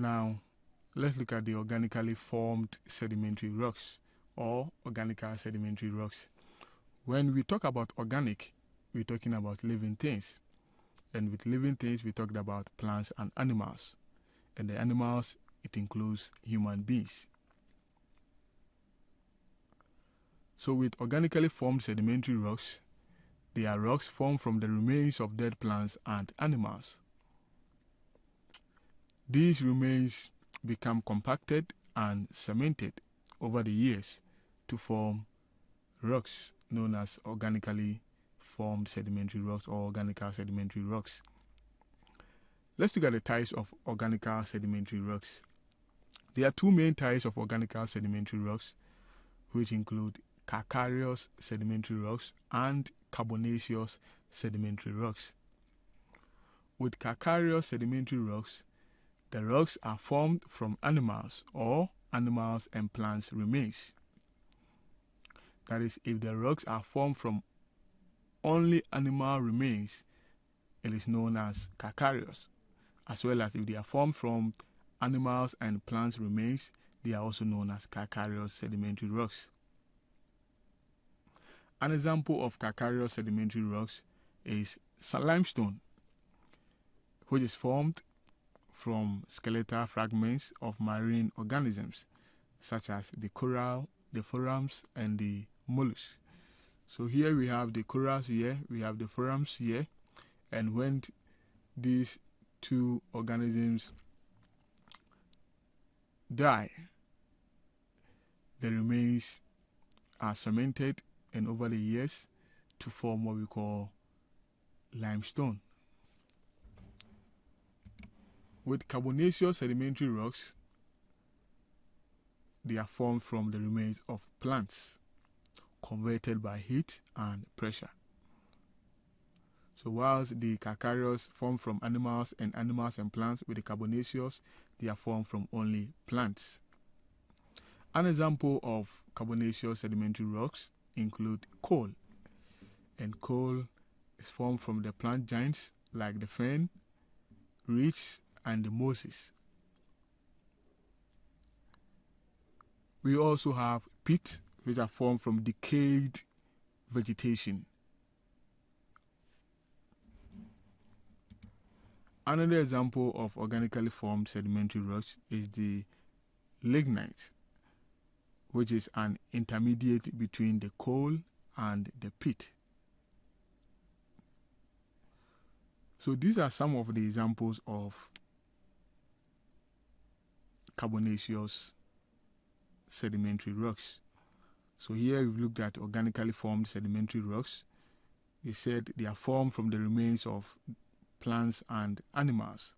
Now, let's look at the organically formed sedimentary rocks or organic sedimentary rocks. When we talk about organic, we're talking about living things. And with living things, we talked about plants and animals. And the animals, it includes human beings. So with organically formed sedimentary rocks, they are rocks formed from the remains of dead plants and animals. These remains become compacted and cemented over the years to form rocks known as organically formed sedimentary rocks or organic sedimentary rocks. Let's look at the types of organic sedimentary rocks. There are two main types of organic sedimentary rocks, which include calcareous sedimentary rocks and carbonaceous sedimentary rocks. With calcareous sedimentary rocks, the rocks are formed from animals or animals and plants remains. That is, if the rocks are formed from only animal remains, it is known as calcareous. As well as if they are formed from animals and plants remains, they are also known as calcareous sedimentary rocks. An example of calcareous sedimentary rocks is limestone, which is formed from skeletal fragments of marine organisms, such as the coral, the forams, and the mollusks. So here we have the corals here, we have the forams here, and when these two organisms die, the remains are cemented and over the years to form what we call limestone. With carbonaceous sedimentary rocks, they are formed from the remains of plants converted by heat and pressure. So whilst the calcareous form from animals and plants, with the carbonaceous, they are formed from only plants. An example of carbonaceous sedimentary rocks include coal. And coal is formed from the plant giants like the fern, reeds, and the mosses. We also have peat, which are formed from decayed vegetation. Another example of organically formed sedimentary rocks is the lignite, which is an intermediate between the coal and the peat. So these are some of the examples of carbonaceous sedimentary rocks. So here we've looked at organically formed sedimentary rocks. We said they are formed from the remains of plants and animals.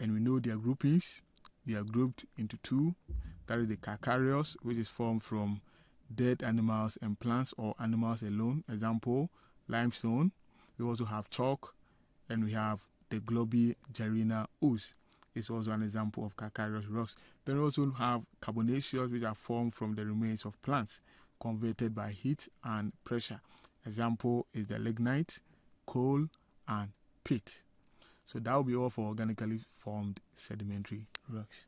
And we know their groupings. They are grouped into two. That is the calcareous, which is formed from dead animals and plants or animals alone. Example, limestone. We also have chalk, and we have the Globigerina ooze. It's also an example of calcareous rocks. Then we also have carbonaceous, which are formed from the remains of plants converted by heat and pressure. Example is the lignite, coal, and peat. So that will be all for organically formed sedimentary rocks.